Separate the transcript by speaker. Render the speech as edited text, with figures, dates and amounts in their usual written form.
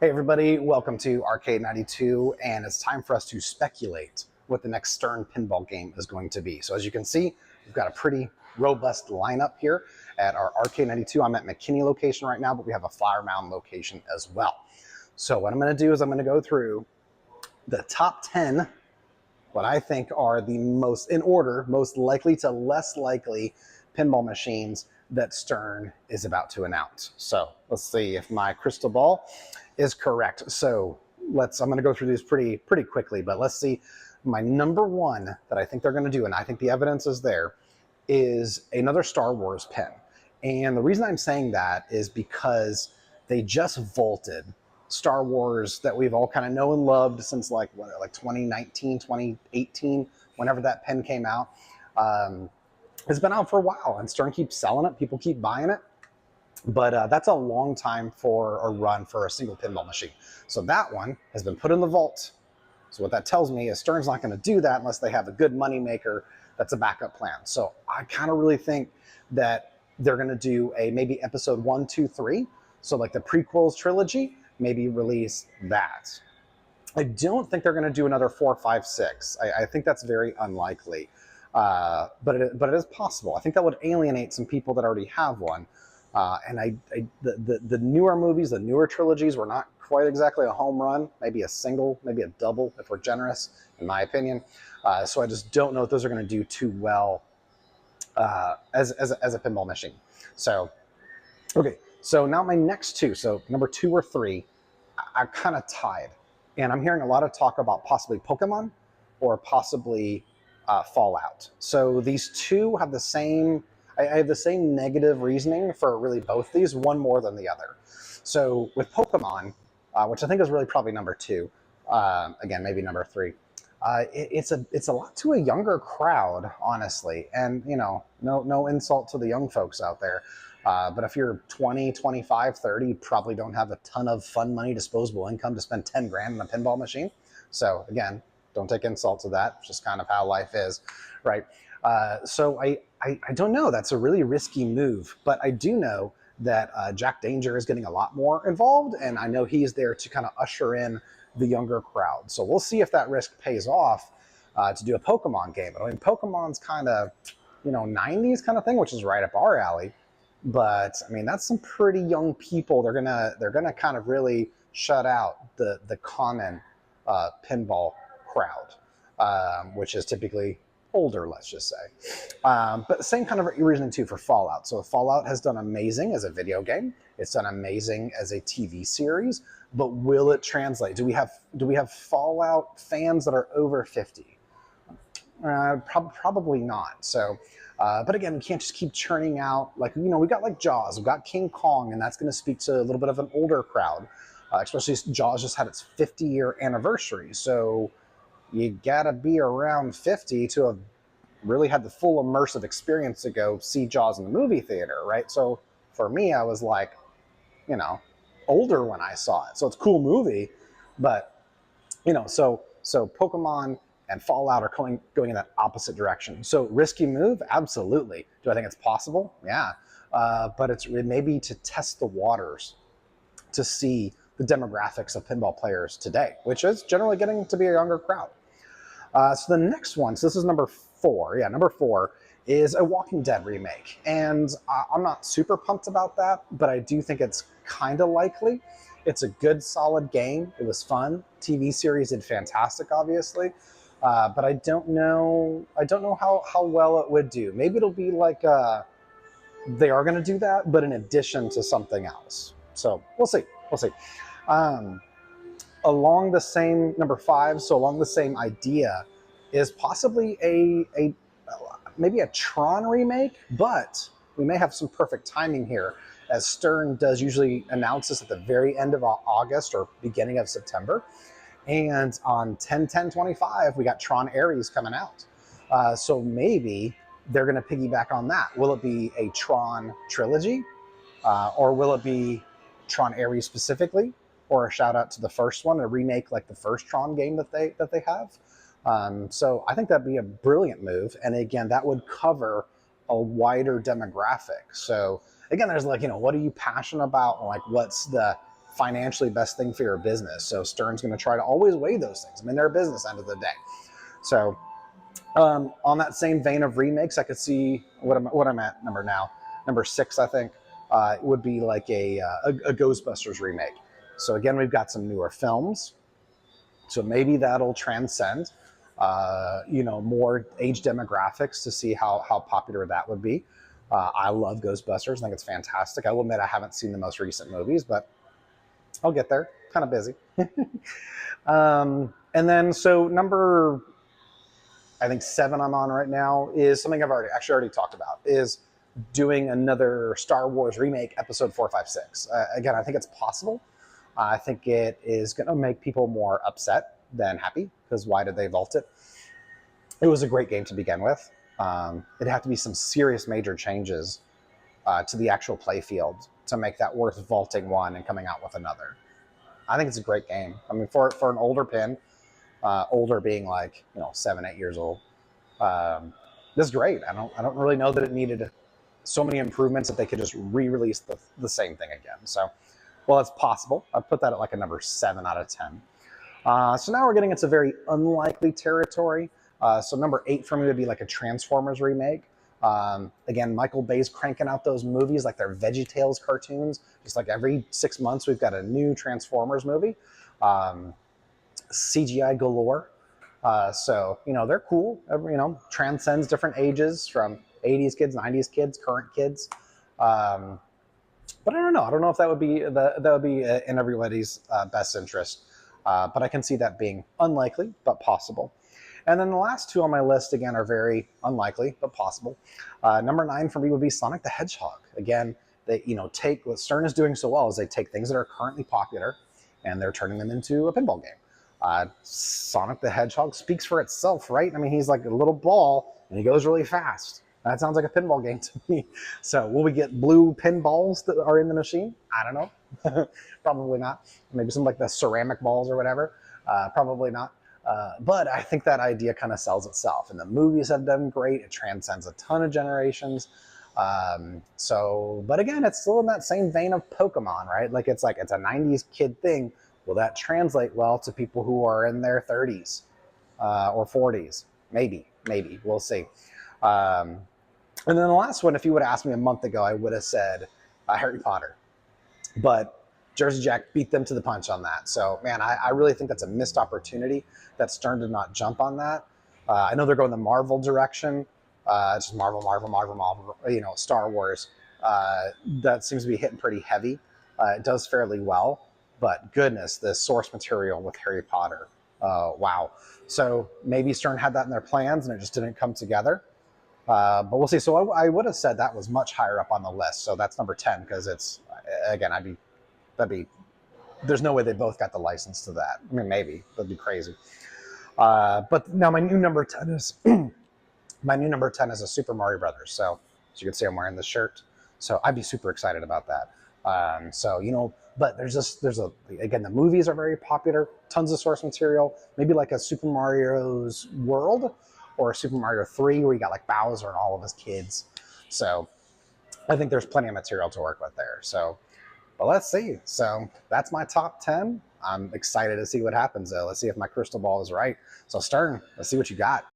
Speaker 1: Hey everybody, welcome to Arcade 92, and it's time for us to speculate what the next Stern pinball game is going to be. So as you can see, we've got a pretty robust lineup here at our Arcade 92. I'm at McKinney location right now, but we have a Flower Mound location as well. So what I'm going to do is I'm going to go through the top 10, what I think are the most, in order, most likely to less likely pinball machines that Stern is about to announce. So let's see if my crystal ball is correct. So I'm going to go through these pretty quickly, but let's see. My number one that I think they're going to do, and I think the evidence is there, is another Star Wars pin. And the reason I'm saying that is because they just vaulted Star Wars that we've all kind of known and loved since like 2019, 2018, whenever that pen came out. It's been out for a while, and Stern keeps selling it. People keep buying it. But that's a long time for a run for a single pinball machine. So that one has been put in the vault. So what that tells me is Stern's not going to do that unless they have a good money maker that's a backup plan. So I kind of really think that they're going to do a maybe episode 1, 2, 3. So like the prequels trilogy, maybe release that. I don't think they're going to do another 4, 5, 6. I think that's very unlikely. But it is possible. I think that would alienate some people that already have one. And the newer movies, the newer trilogies were not quite exactly a home run, maybe a single, maybe a double if we're generous, in my opinion. So I just don't know if those are going to do too well as a pinball machine. So, okay, so now my next two, so number 2 or 3, are kind of tied. And I'm hearing a lot of talk about possibly Pokemon or possibly Fallout. So these two have the same... I have the same negative reasoning for really both these, one more than the other. So with Pokemon, which I think is really probably number 2, again, maybe number 3, it's a lot to a younger crowd, honestly. And, you know, no insult to the young folks out there. But if you're 20, 25, 30, you probably don't have a ton of fun money, disposable income to spend 10 grand on a pinball machine. So again, don't take insult to that. It's just kind of how life is, right? So I don't know. That's a really risky move, but I do know that Jack Danger is getting a lot more involved, and I know he's there to kind of usher in the younger crowd. So we'll see if that risk pays off to do a Pokemon game. I mean, Pokemon's kind of, you know, 90s kind of thing, which is right up our alley. But I mean, that's some pretty young people. They're gonna kind of really shut out the common pinball crowd, which is typically older, let's just say. But the same kind of reasoning too for Fallout. So Fallout has done amazing as a video game. It's done amazing as a TV series, but will it translate? Do we have Fallout fans that are over 50? Probably not. So, but again, we can't just keep churning out, like, you know, we got like Jaws, we've got King Kong, and that's going to speak to a little bit of an older crowd, especially Jaws just had its 50-year anniversary. So you gotta be around 50 to have really had the full immersive experience to go see Jaws in the movie theater, right? So for me, I was like, you know, older when I saw it. So it's a cool movie, but, you know, so Pokemon and Fallout are going in that opposite direction. So risky move, absolutely. Do I think it's possible? Yeah, but it may be to test the waters to see the demographics of pinball players today, which is generally getting to be a younger crowd. So the next one, so this is number 4. Yeah, number 4 is a Walking Dead remake. And I'm not super pumped about that, but I do think it's kind of likely. It's a good, solid game. It was fun. TV series did fantastic, obviously. But I don't know how well it would do. Maybe it'll be like they are going to do that, but in addition to something else. So we'll see. We'll see. Along the same, number 5, so along the same idea, is possibly maybe a Tron remake, but we may have some perfect timing here, as Stern does usually announce this at the very end of August or beginning of September. And on 10/10/25, we got Tron Ares coming out. So maybe they're going to piggyback on that. Will it be a Tron trilogy, or will it be Tron Ares specifically? Or a shout out to the first one, a remake like the first Tron game that they have. So I think that'd be a brilliant move. And again, that would cover a wider demographic. So again, there's like, you know, what are you passionate about? Like, what's the financially best thing for your business. So Stern's going to try to always weigh those things. I mean, they're a business end of the day. So on that same vein of remakes, I could see what I'm at number now. Number 6, I think, would be like a Ghostbusters remake. So again, we've got some newer films. So maybe that'll transcend, more age demographics to see how popular that would be. I love Ghostbusters. I think it's fantastic. I will admit I haven't seen the most recent movies, but I'll get there. Kind of busy. And then, so number, I think 7 I'm on right now is something I've already talked about, is doing another Star Wars remake, episode 4, 5, 6. Again, I think it's possible. I think it is going to make people more upset than happy, because why did they vault it? It was a great game to begin with. It'd have to be some serious major changes to the actual play field to make that worth vaulting one and coming out with another. I think it's a great game. I mean, for an older pin, older being like 7, 8 years old, this is great. I don't really know that it needed so many improvements that they could just re-release the same thing again. So, well, it's possible. I'd put that at like a number 7 out of 10. So now we're getting into very unlikely territory. So number 8 for me would be like a Transformers remake. Again, Michael Bay's cranking out those movies like they're VeggieTales cartoons. Just like every 6 months, we've got a new Transformers movie. CGI galore. So, they're cool. Transcends different ages, from 80s kids, 90s kids, current kids. But I don't know. I don't know if that would be in everybody's best interest. But I can see that being unlikely, but possible. And then the last 2 on my list, again, are very unlikely, but possible. Number 9 for me would be Sonic the Hedgehog. Again, they take what Stern is doing so well is they take things that are currently popular and they're turning them into a pinball game. Sonic the Hedgehog speaks for itself, right? I mean, he's like a little ball and he goes really fast. That sounds like a pinball game to me. So will we get blue pinballs that are in the machine? I don't know. Probably not. Maybe some like the ceramic balls or whatever. Probably not. But I think that idea kind of sells itself. And the movies have done great. It transcends a ton of generations. But again, it's still in that same vein of Pokemon, right? Like it's a 90s kid thing. Will that translate well to people who are in their 30s or 40s? Maybe. We'll see. And then the last one, if you would have asked me a month ago, I would have said Harry Potter. But Jersey Jack beat them to the punch on that. So, man, I really think that's a missed opportunity that Stern did not jump on that. I know they're going the Marvel direction. Just Marvel, Star Wars. That seems to be hitting pretty heavy. It does fairly well. But goodness, the source material with Harry Potter. Wow. So maybe Stern had that in their plans and it just didn't come together. But we'll see. So I would have said that was much higher up on the list. So that's number 10 because it's, again, there's no way they both got the license to that. I mean, maybe. That'd be crazy. But now my new number 10 is a Super Mario Brothers. So as you can see, I'm wearing this shirt. So I'd be super excited about that. But again, the movies are very popular, tons of source material, maybe like a Super Mario's World or Super Mario 3 where you got like Bowser and all of his kids. So I think there's plenty of material to work with there. So, but let's see. So that's my top 10. I'm excited to see what happens though. Let's see if my crystal ball is right. So Stern, let's see what you got.